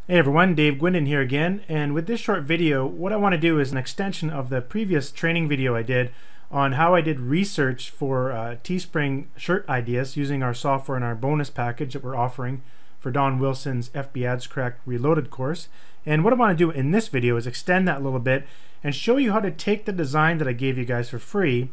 Hey everyone, Dave Gwyndon here again, and with this short video what I want to do is an extension of the previous training video I did on how I did research for Teespring shirt ideas using our software and our bonus package that we're offering for Don Wilson's FB Ads Cracked Reloaded course. And what I want to do in this video is extend that a little bit and show you how to take the design that I gave you guys for free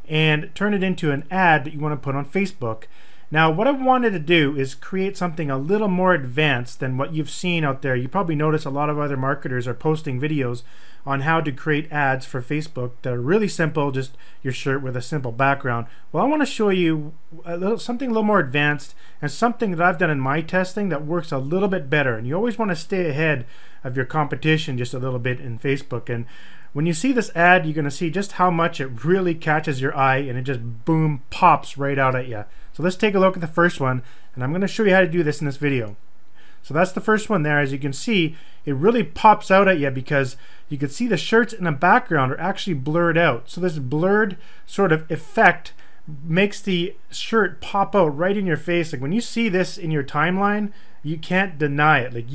and turn it into an ad that you want to put on Facebook. Now what I wanted to do is create something a little more advanced than what you've seen out there. You probably notice a lot of other marketers are posting videos on how to create ads for Facebook that are really simple, just your shirt with a simple background. Well, I want to show you something a little more advanced and something that I've done in my testing that works a little bit better. And you always want to stay ahead of your competition just a little bit in Facebook. And when you see this ad, you're going to see just how much it really catches your eye and it just boom pops right out at you. So let's take a look at the first one, and I'm going to show you how to do this in this video. So that's the first one there. As you can see, it really pops out at you because you can see the shirts in the background are actually blurred out. So this blurred sort of effect makes the shirt pop out right in your face. Like when you see this in your timeline, you can't deny it. Like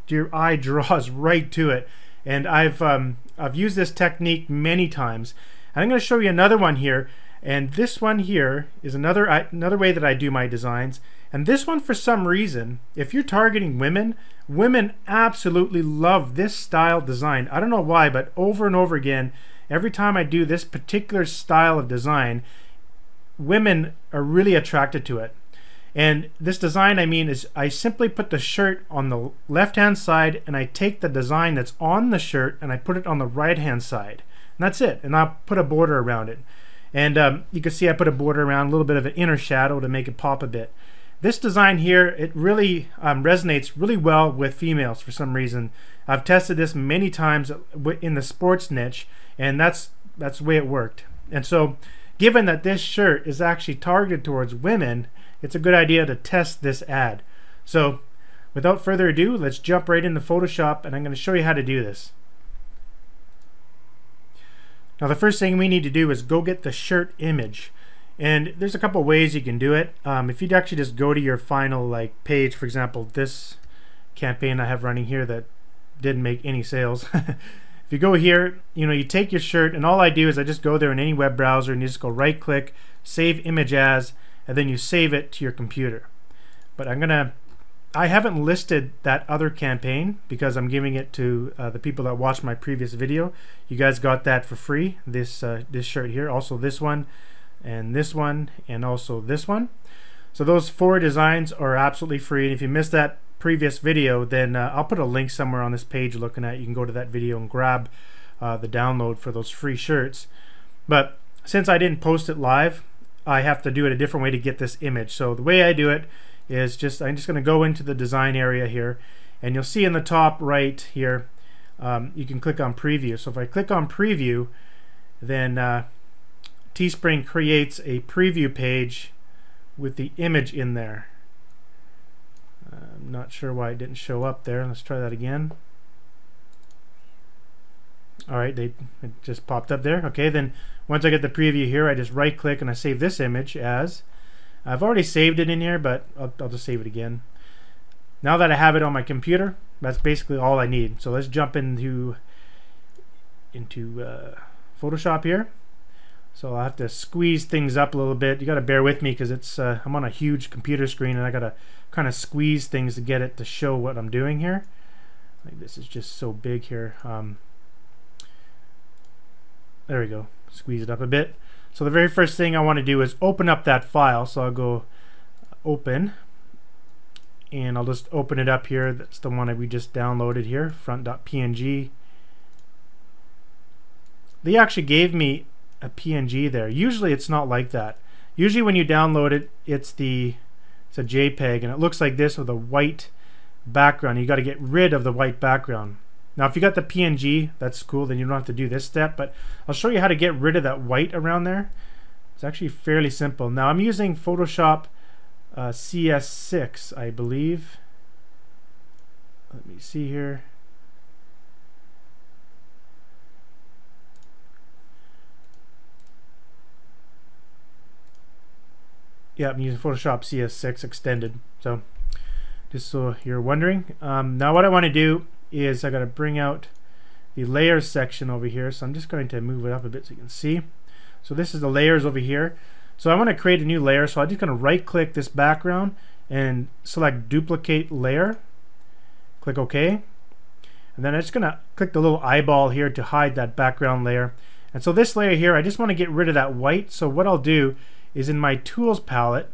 your eye draws right to it. And I've used this technique many times. And I'm going to show you another one here. And this one here is another way that I do my designs. And this one, for some reason, if you're targeting women, women absolutely love this style design. I don't know why, but over and over again, every time I do this particular style of design, women are really attracted to it. And this design, I mean, is I simply put the shirt on the left-hand side and I take the design that's on the shirt and I put it on the right-hand side. And that's it. And I'll put a border around it. And you can see I put a border around, a little bit of an inner shadow to make it pop a bit. This design here, it really resonates really well with females for some reason. I've tested this many times in the sports niche, and that's the way it worked. And so given that this shirt is actually targeted towards women, it's a good idea to test this ad. So without further ado, let's jump right into Photoshop, and I'm going to show you how to do this. Now the first thing we need to do is go get the shirt image, and there's a couple ways you can do it. If you'd actually just go to your final page, for example this campaign I have running here that didn't make any sales. If you go here, you take your shirt, and all I do is I just go there in any web browser and you just go right click, save image as, and then you save it to your computer. But I haven't listed that other campaign because I'm giving it to the people that watched my previous video. You guys got that for free, this shirt here, also this one, and also this one. So those 4 designs are absolutely free, and if you missed that previous video, then I'll put a link somewhere on this page you're looking at. You can go to that video and grab the download for those free shirts. But since I didn't post it live, I have to do it a different way to get this image. So the way I do it is I'm just going to go into the design area here, and you'll see in the top right here you can click on preview. So if I click on preview, then Teespring creates a preview page with the image in there. I'm not sure why it didn't show up there. Let's try that again. Alright, it just popped up there. Okay, then once I get the preview here, I just right click and I save this image as. I've already saved it in here, but I'll just save it again. Now that I have it on my computer, that's basically all I need. So let's jump into Photoshop here. So I'll have to squeeze things up a little bit. You got to bear with me because it's I'm on a huge computer screen and I got to kind of squeeze things to get it to show what I'm doing here. Like this is just so big here. There we go. Squeeze it up a bit. So the very first thing I want to do is open up that file. So I'll go open, and I'll just open it up here. That's the one that we just downloaded here, front.png. They actually gave me a PNG there. Usually it's not like that. Usually when you download it, it's a JPEG, and it looks like this with a white background. You got to get rid of the white background. Now if you got the PNG, that's cool, then you don't have to do this step, but I'll show you how to get rid of that white around there. It's actually fairly simple. Now I'm using Photoshop CS6, I believe. Let me see here. Yeah, I'm using Photoshop CS6 extended. So just so you're wondering. Now what I want to do is I got to bring out the layers section over here, so I'm just going to move it up a bit so you can see. So this is the layers over here. So I want to create a new layer, so I'm just going to right click this background and select duplicate layer, click OK, and then I'm just going to click the little eyeball here to hide that background layer. And so this layer here, I just want to get rid of that white. So what I'll do is in my tools palette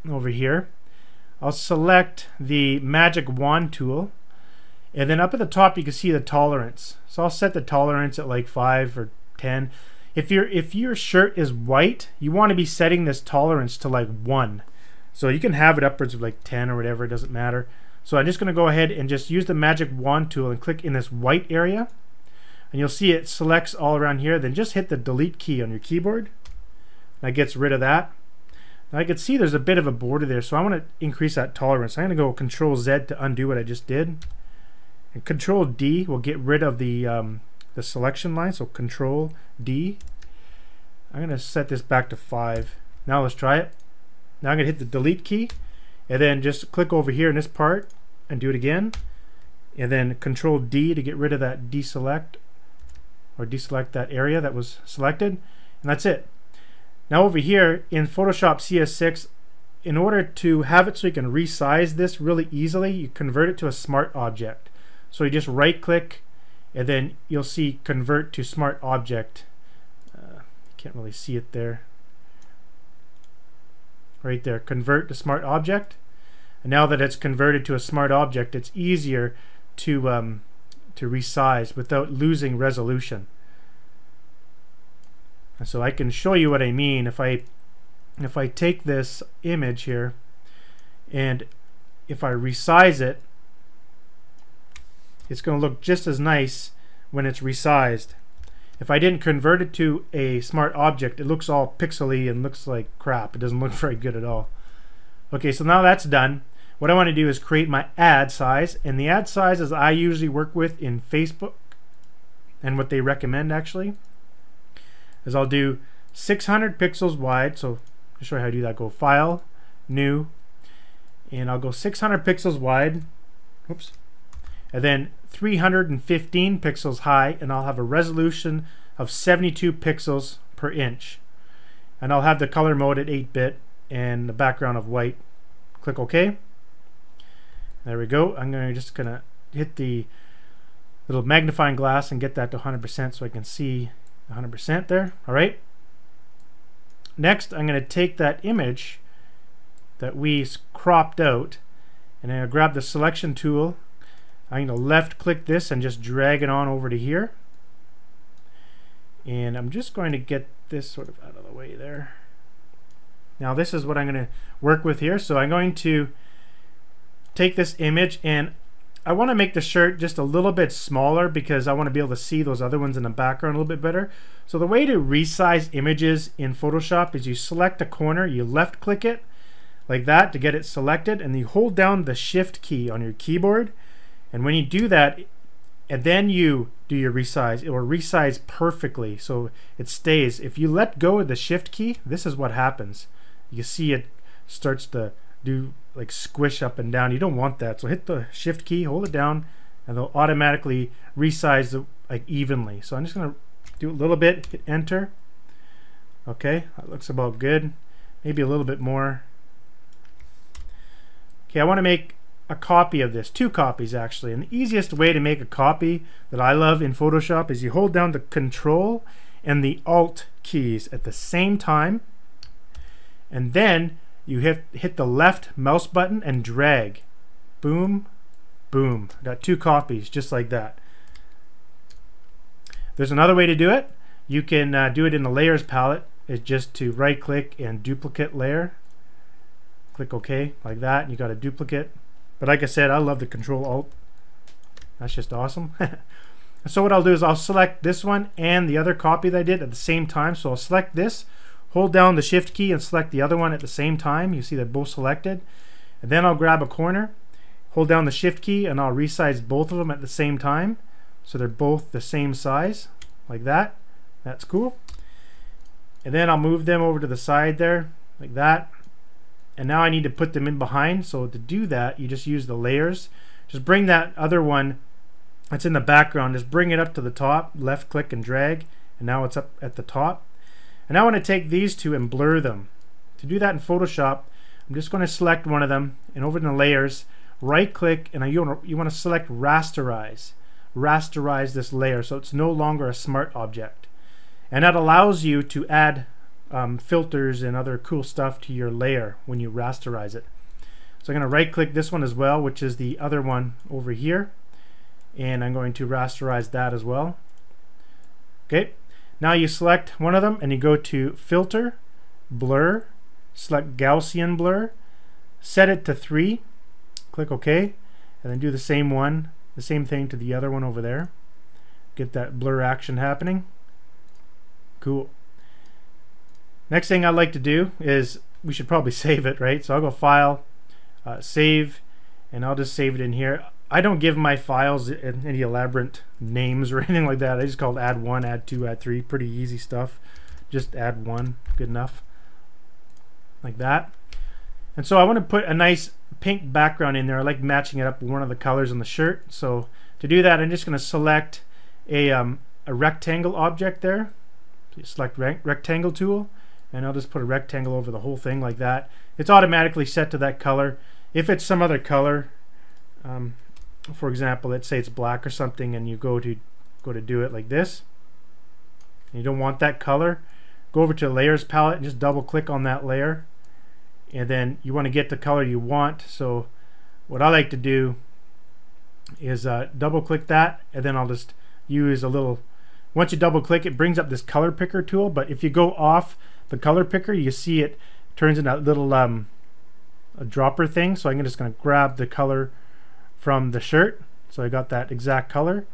over here, I'll select the magic wand tool, and then up at the top you can see the tolerance. So I'll set the tolerance at like 5 or 10. If your shirt is white, you want to be setting this tolerance to like 1. So you can have it upwards of like 10 or whatever, it doesn't matter. So I'm just going to go ahead and just use the magic wand tool and click in this white area, and you'll see it selects all around here. Then just hit the delete key on your keyboard. That gets rid of that. Now I can see there's a bit of a border there, so I want to increase that tolerance. I'm going to go Control Z to undo what I just did, and Control D will get rid of the selection line. So Control D. I'm going to set this back to 5. Now let's try it. Now I'm going to hit the delete key, and then just click over here in this part and do it again, and then Control D to get rid of that deselect, or deselect that area that was selected, and that's it. Now over here in Photoshop CS6, in order to have it so you can resize this really easily, you convert it to a smart object. So you just right click, and then you'll see convert to smart object. You can't really see it there. Right there, convert to smart object. And now that it's converted to a smart object, it's easier to resize without losing resolution. And so I can show you what I mean. If I take this image here and if I resize it, it's going to look just as nice when it's resized. If I didn't convert it to a smart object, it looks all pixely and looks like crap. It doesn't look very good at all. Okay, so now that's done. What I want to do is create my ad size, and the ad sizes I usually work with in Facebook, and what they recommend actually is I'll do 600 pixels wide. So to show you how to do that, go File, New, and I'll go 600 pixels wide. Oops. And then 315 pixels high, and I'll have a resolution of 72 pixels per inch. And I'll have the color mode at 8-bit and the background of white. Click OK. There we go. I'm just gonna hit the little magnifying glass and get that to 100% so I can see 100% there. Alright. Next, I'm going to take that image that we cropped out, and I'm going to grab the selection tool. I'm going to left click this and just drag it on over to here. And I'm just going to get this sort of out of the way there. Now this is what I'm going to work with here. So I'm going to take this image, and I want to make the shirt just a little bit smaller because I want to be able to see those other ones in the background a little bit better. So the way to resize images in Photoshop is you select a corner, you left click it like that to get it selected, and you hold down the Shift key on your keyboard. And when you do that, and then you do your resize, it will resize perfectly so it stays. If you let go of the Shift key, this is what happens. You see it starts to do like squish up and down. You don't want that, so hit the Shift key, hold it down, and they'll automatically resize it like evenly. So I'm just going to do a little bit, hit enter. Okay, that looks about good. Maybe a little bit more. Okay, I want to make a copy of this, 2 copies actually, and the easiest way to make a copy that I love in Photoshop is you hold down the Control and the Alt keys at the same time, and then you hit the left mouse button and drag. Boom, boom. Got 2 copies just like that. There's another way to do it. You can do it in the layers palette. It's just to right click and duplicate layer. Click OK like that, and you got a duplicate. But like I said, I love the Control Alt. That's just awesome. So what I'll do is I'll select this one and the other copy that I did at the same time. So I'll select this, hold down the Shift key and select the other one at the same time. You see they're both selected. And then I'll grab a corner, hold down the Shift key, and I'll resize both of them at the same time. So they're both the same size, like that. That's cool. And then I'll move them over to the side there, like that. and now I need to put them in behind. So to do that, you just use the layers. Just bring that other one that's in the background, just bring it up to the top, left click and drag, and now it's up at the top. And now I want to take these two and blur them. To do that in Photoshop, I'm just going to select one of them, and over in the layers, right click, and you want to select rasterize. Rasterize this layer so it's no longer a smart object. And that allows you to add filters and other cool stuff to your layer when you rasterize it. So I'm going to right click this one as well, which is the other one over here, and I'm going to rasterize that as well. Okay, now you select one of them and you go to filter, blur, select Gaussian blur, set it to 3, click OK, and then do the same thing to the other one over there. Get that blur action happening. Cool. Next thing I like to do is, we should probably save it, right? So I'll go File, Save, and I'll just save it in here. I don't give my files any elaborate names or anything like that. I just call it add 1, add 2, add 3. Pretty easy stuff. Just add 1, good enough. Like that. And so I want to put a nice pink background in there. I like matching it up with one of the colors on the shirt. So to do that, I'm just going to select a rectangle object there. So select rectangle tool, and I'll just put a rectangle over the whole thing like that. It's automatically set to that color. If it's some other color, for example, let's say it's black or something, and you go to do it like this, and you don't want that color, go over to the layers palette and just double click on that layer, and then you want to get the color you want. So what I like to do is double click that, and then I'll just use a little, once you double click, it brings up this color picker tool, but if you go off the color picker, you see it turns into a little a dropper thing. So I'm just going to grab the color from the shirt, so I got that exact color,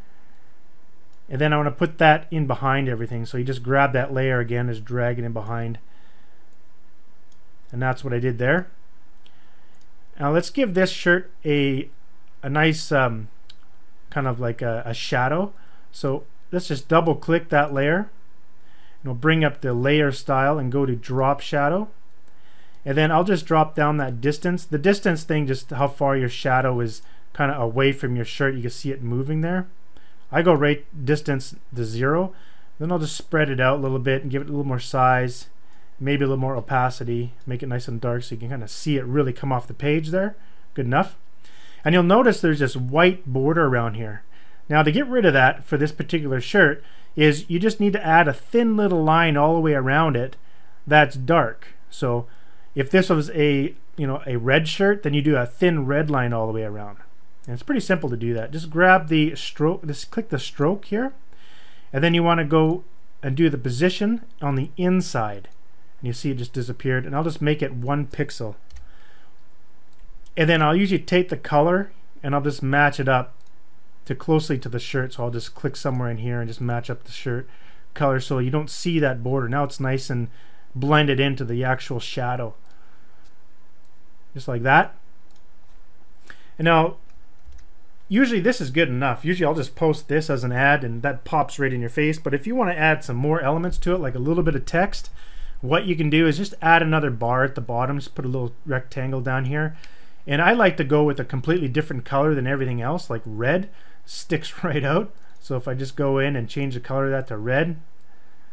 and then I want to put that in behind everything. So you just grab that layer again, just drag it in behind, and that's what I did there. Now let's give this shirt a nice kind of like a shadow. So let's just double click that layer, and we'll bring up the layer style and go to drop shadow, and then I'll just drop down that distance. The distance thing, just how far your shadow is kind of away from your shirt. You can see it moving there. I go right distance to 0. Then I'll just spread it out a little bit and give it a little more size, maybe a little more opacity, make it nice and dark so you can kind of see it really come off the page there. Good enough. And you'll notice there's this white border around here. Now to get rid of that for this particular shirt is you just need to add a thin little line all the way around it that's dark. So if this was a red shirt, then you do a thin red line all the way around. And it's pretty simple to do that. Just grab the stroke, just click the stroke here, and then you want to go and do the position on the inside. And you see it just disappeared, and I'll just make it 1 pixel. And then I'll usually take the color and I'll just match it up to closely to the shirt. So I'll just click somewhere in here and just match up the shirt color so you don't see that border. Now it's nice and blended into the actual shadow. Just like that. And now usually this is good enough. Usually I'll just post this as an ad and that pops right in your face. But if you want to add some more elements to it, like a little bit of text, what you can do is just add another bar at the bottom. Just put a little rectangle down here. And I like to go with a completely different color than everything else, like red. Sticks right out. So if I just go in and change the color of that to red,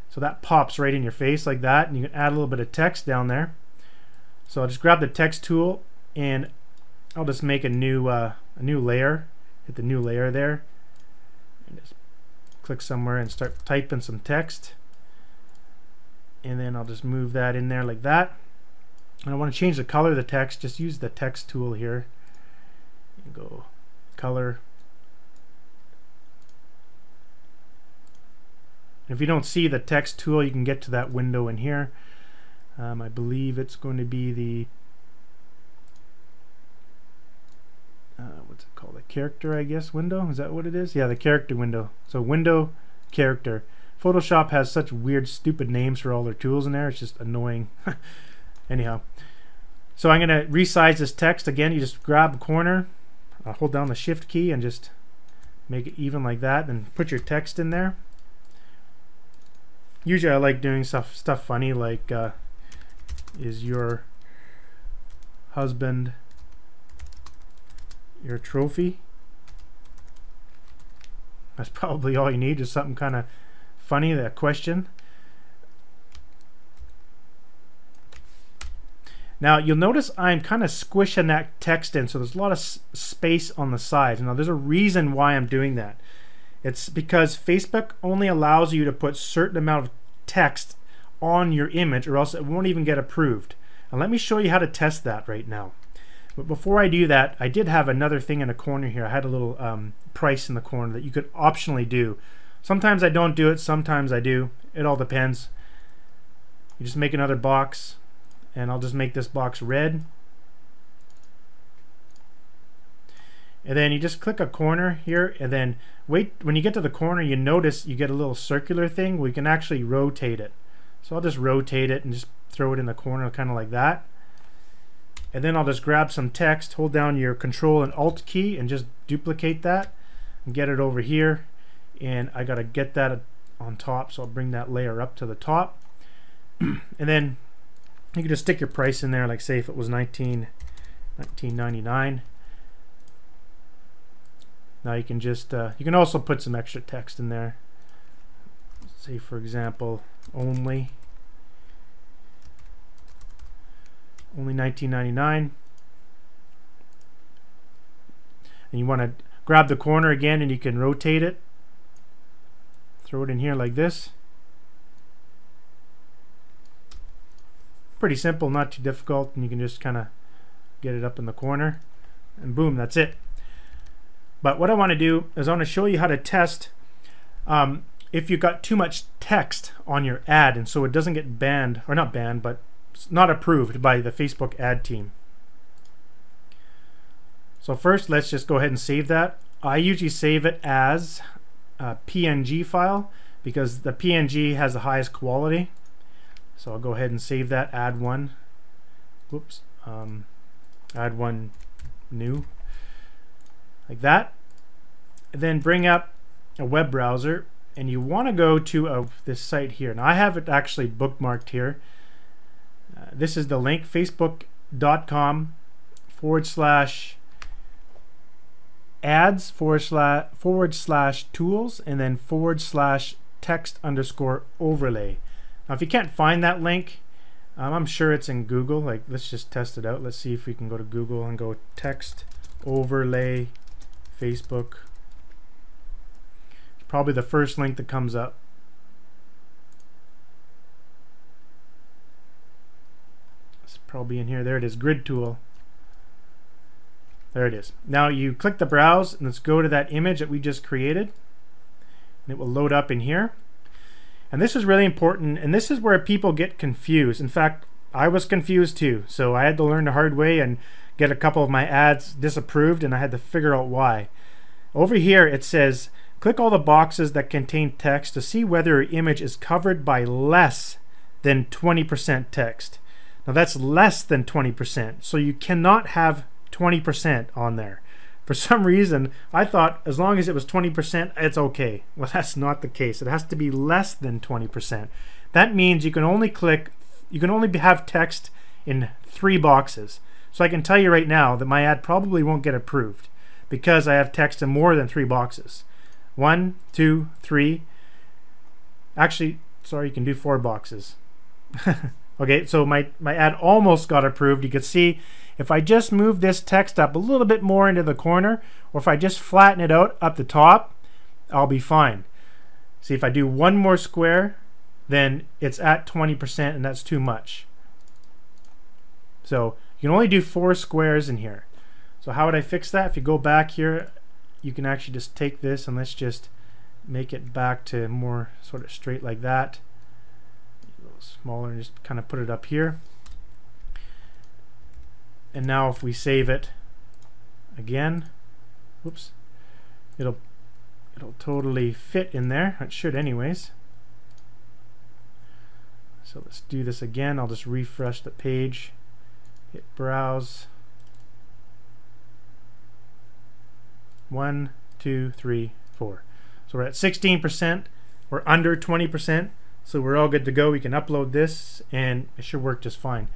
so that pops right in your face like that, and you can add a little bit of text down there. So I'll just grab the text tool and I'll just make a new layer. Hit the new layer there and just click somewhere and start typing some text, and then I'll just move that in there like that. And I want to change the color of the text. Just use the text tool here and go color. If you don't see the text tool, you can get to that window in here. I believe it's going to be the what's it called? The character, I guess, window? Is that what it is? Yeah, the character window. So window, character. Photoshop has such weird, stupid names for all their tools in there. It's just annoying. Anyhow, so I'm going to resize this text. Again, you just grab a corner, hold down the shift key and just make it even like that, then put your text in there. Usually I like doing stuff funny like is your husband your trophy. That's probably all you need, just something kind of funny, that question. Now you'll notice I'm kind of squishing that text in, so there's a lot of space on the sides. Now there's a reason why I'm doing that. It's because Facebook only allows you to put certain amount of text on your image, or else it won't even get approved. And let me show you how to test that right now. But before I do that, I did have another thing in the corner here. I had a little price in the corner that you could optionally do. Sometimes I don't do it, sometimes I do. It all depends. You just make another box, and I'll just make this box red. And then you just click a corner here, and then wait. When you get to the corner, you notice you get a little circular thing where you can actually rotate it. So I'll just rotate it and just throw it in the corner, kind of like that. And then I'll just grab some text, hold down your Control and Alt key, and just duplicate that and get it over here. And I gotta get that on top, so I'll bring that layer up to the top. And then you can just stick your price in there, like say if it was $19.99. Now you can just you can also put some extra text in there. Say for example, only $19.99. And you want to grab the corner again, and you can rotate it. Throw it in here like this. Pretty simple, not too difficult, and you can just kind of get it up in the corner, and boom, that's it. But what I want to do is I want to show you how to test if you've got too much text on your ad, and so it doesn't get banned, or not banned, but it's not approved by the Facebook ad team. So first, let's just go ahead and save that. I usually save it as a PNG file because the PNG has the highest quality. So I'll go ahead and save that, add one. Whoops. Add one new. Like that. And then bring up a web browser, and you want to go to this site here. Now I have it actually bookmarked here. This is the link, facebook.com/ads/tools and then /text_overlay. Now if you can't find that link, I'm sure it's in Google. Like, let's just test it out. Let's see if we can go to Google and go text overlay Facebook. It's probably the first link that comes up. It's probably in here. There it is, grid tool. There it is. Now you click the browse, and let's go to that image that we just created, and it will load up in here. And this is really important, and this is where people get confused. In fact, I was confused too, so I had to learn the hard way and get a couple of my ads disapproved, and I had to figure out why. Over here it says click all the boxes that contain text to see whether your image is covered by less than 20% text. Now that's less than 20%, so you cannot have 20% on there. For some reason I thought as long as it was 20% it's okay. Well, that's not the case. It has to be less than 20%. That means you can only have text in 3 boxes. So I can tell you right now that my ad probably won't get approved because I have text in more than 3 boxes. 1, 2, 3. Actually, sorry, you can do 4 boxes. Okay, so my ad almost got approved. You can see if I just move this text up a little bit more into the corner, or if I just flatten it out up the top, I'll be fine. See, if I do one more square, then it's at 20%, and that's too much. So you can only do 4 squares in here. So how would I fix that? If you go back here, you can actually just take this and let's just make it back to more sort of straight like that. A little smaller, and just kind of put it up here. And now if we save it again, whoops, it'll totally fit in there. It should anyways. So let's do this again. I'll just refresh the page, hit browse. 1, 2, 3, 4. So we're at 16%. We're under 20%. So we're all good to go. We can upload this and it should work just fine.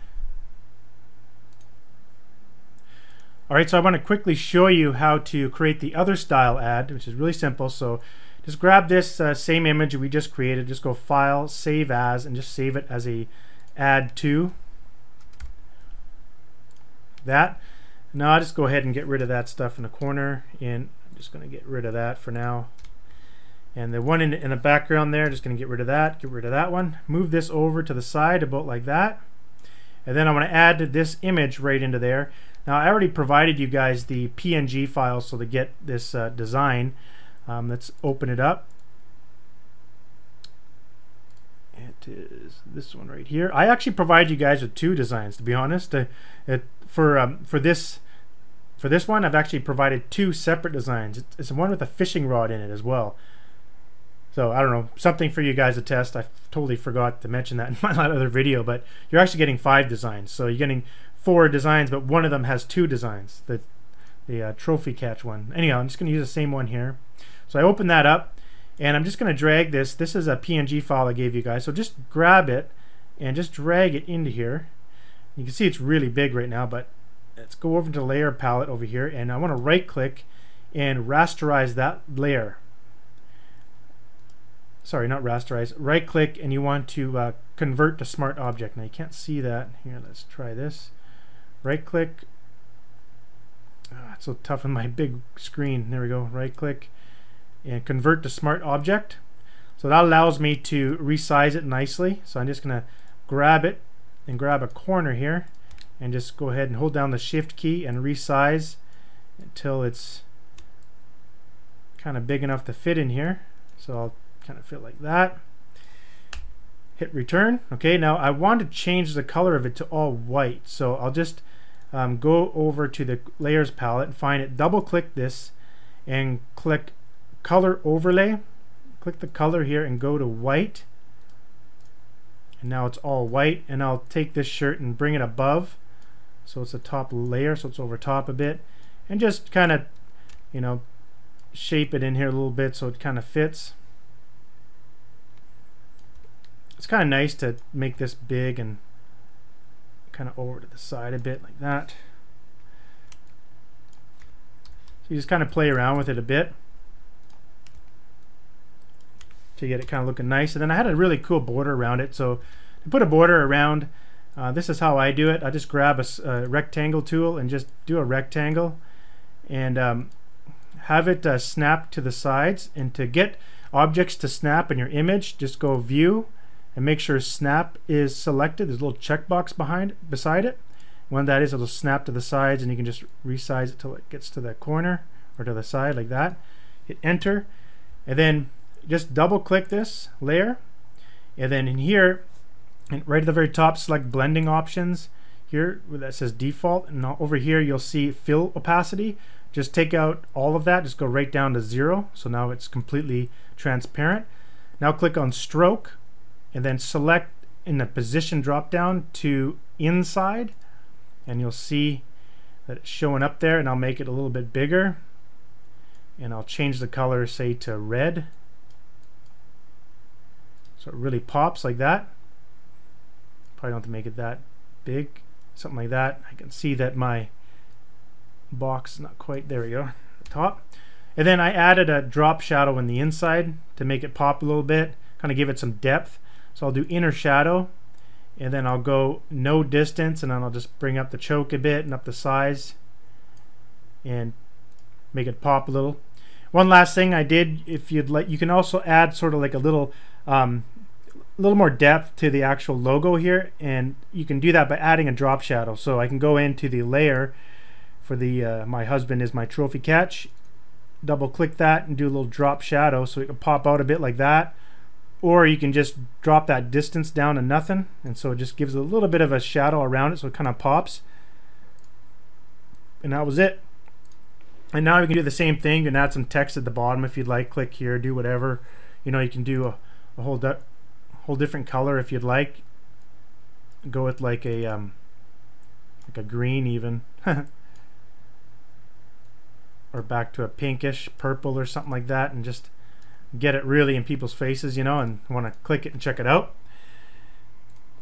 Alright, so I want to quickly show you how to create the other style ad, which is really simple. So just grab this same image we just created, just go File, Save As, and just save it as a Add To. That. Now I'll just go ahead and get rid of that stuff in the corner, and I'm just going to get rid of that for now. And the one in the background there, just going to get rid of that one. Move this over to the side about like that. And then I want to add this image right into there. Now I already provided you guys the PNG file so to get this design. Let's open it up. It is this one right here. I actually provide you guys with two designs, to be honest. For this one, I've actually provided two separate designs. It's one with a fishing rod in it as well. So I don't know, something for you guys to test. I totally forgot to mention that in my other video, but you're actually getting 5 designs. So you're getting 4 designs, but one of them has 2 designs. The trophy catch one. Anyhow, I'm just going to use the same one here. So I open that up, and I'm just going to drag this. This is a PNG file I gave you guys. So just grab it and just drag it into here. You can see it's really big right now, but let's go over to the layer palette over here, and I want to right click and rasterize that layer. Sorry, not rasterize. Right click, and you want to convert to smart object. Now you can't see that. Here, let's try this. Right click. It's so tough on my big screen. There we go. Right click and convert to smart object. So that allows me to resize it nicely. So I'm just going to grab it and grab a corner here and just go ahead and hold down the shift key and resize until it's kind of big enough to fit in here. So I'll kind of fit like that. Hit return. Okay, now I want to change the color of it to all white. So I'll just go over to the layers palette and find it, double click this and click color overlay. Click the color here and go to white. And now it's all white, and I'll take this shirt and bring it above so it's a top layer, so it's over top a bit, and just kind of, you know, shape it in here a little bit so it kind of fits. It's kind of nice to make this big and kind of over to the side a bit like that. So you just kind of play around with it a bit to get it kind of looking nice. And then I had a really cool border around it. So to put a border around, this is how I do it. I just grab a rectangle tool and just do a rectangle and have it snap to the sides. And to get objects to snap in your image, just go View and make sure Snap is selected. There's a little checkbox beside it. When that is, it'll snap to the sides, and you can just resize it till it gets to the corner or to the side like that. Hit Enter, and then just double click this layer, and then in here, and right at the very top, select blending options here where that says default, and over here you'll see fill opacity. Just take out all of that, just go right down to 0, so now it's completely transparent. Now click on stroke and then select in the position drop down to inside, and you'll see that it's showing up there, and I'll make it a little bit bigger, and I'll change the color, say, to red, so it really pops like that. Probably don't have to make it that big, something like that. I can see that my box is not quite, there we go, the top. And then I added a drop shadow in the inside to make it pop a little bit, kind of give it some depth. So I'll do inner shadow, and then I'll go no distance, and then I'll just bring up the choke a bit and up the size and make it pop a little. One last thing I did, if you'd like, you can also add sort of like a little more depth to the actual logo here, and you can do that by adding a drop shadow. So I can go into the layer for the my husband is my trophy catch, double click that and do a little drop shadow so it can pop out a bit like that. Or you can just drop that distance down to nothing, and so it just gives a little bit of a shadow around it so it kind of pops. And that was it. And now you can do the same thing. You can add some text at the bottom if you'd like. Click here, do whatever. You know, you can do a whole different color if you'd like. Go with like a green even. Or back to a pinkish purple or something like that, and just get it really in people's faces, you know, and want to click it and check it out.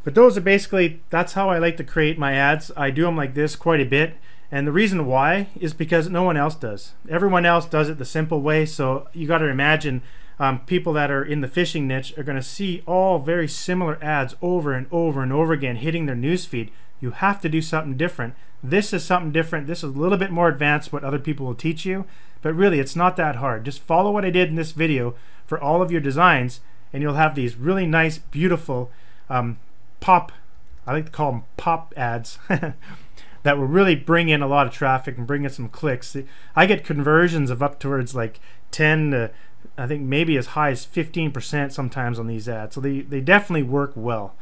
But those are basically, that's how I like to create my ads. I do them like this quite a bit. And the reason why is because no one else does. Everyone else does it the simple way. So you got to imagine people that are in the fishing niche are going to see all very similar ads over and over and over again hitting their newsfeed. You have to do something different. This is something different. This is a little bit more advanced what other people will teach you. But really, it's not that hard. Just follow what I did in this video for all of your designs, and you'll have these really nice, beautiful pop, I like to call them pop ads, that will really bring in a lot of traffic and bring in some clicks. I get conversions of up towards like 10 to, I think maybe as high as 15% sometimes on these ads. So they definitely work well.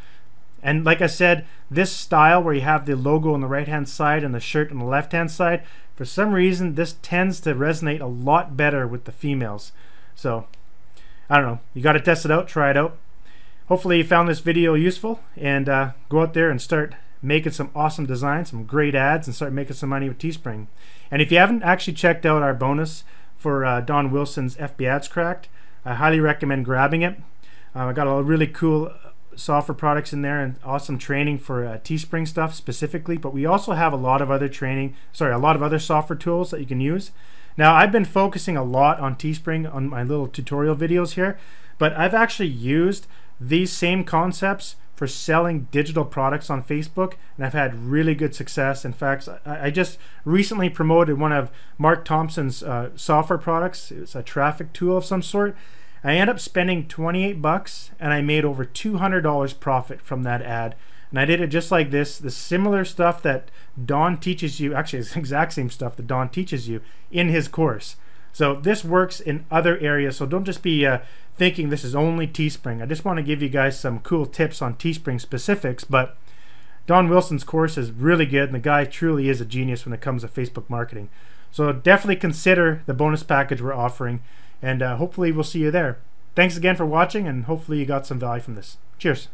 And like I said, this style where you have the logo on the right hand side and the shirt on the left hand side, for some reason this tends to resonate a lot better with the females. So I don't know, you got to test it out, try it out. Hopefully you found this video useful, and go out there and start making some awesome designs, some great ads, and start making some money with Teespring. And if you haven't actually checked out our bonus for Don Wilson's FB Ads Cracked, I highly recommend grabbing it. I got a really cool software products in there and awesome training for Teespring stuff specifically, but we also have a lot of other software tools that you can use. Now, I've been focusing a lot on Teespring on my little tutorial videos here, but I've actually used these same concepts for selling digital products on Facebook, and I've had really good success. In fact, I just recently promoted one of Mark Thompson's software products. It's a traffic tool of some sort. I ended up spending 28 bucks, and I made over $200 profit from that ad. And I did it just like this, the similar stuff that Don teaches you. Actually, it's the exact same stuff that Don teaches you in his course. So this works in other areas, so don't just be thinking this is only Teespring. I just want to give you guys some cool tips on Teespring specifics, but Don Wilson's course is really good, and the guy truly is a genius when it comes to Facebook marketing. So definitely consider the bonus package we're offering, and hopefully we'll see you there. Thanks again for watching, and hopefully you got some value from this. Cheers.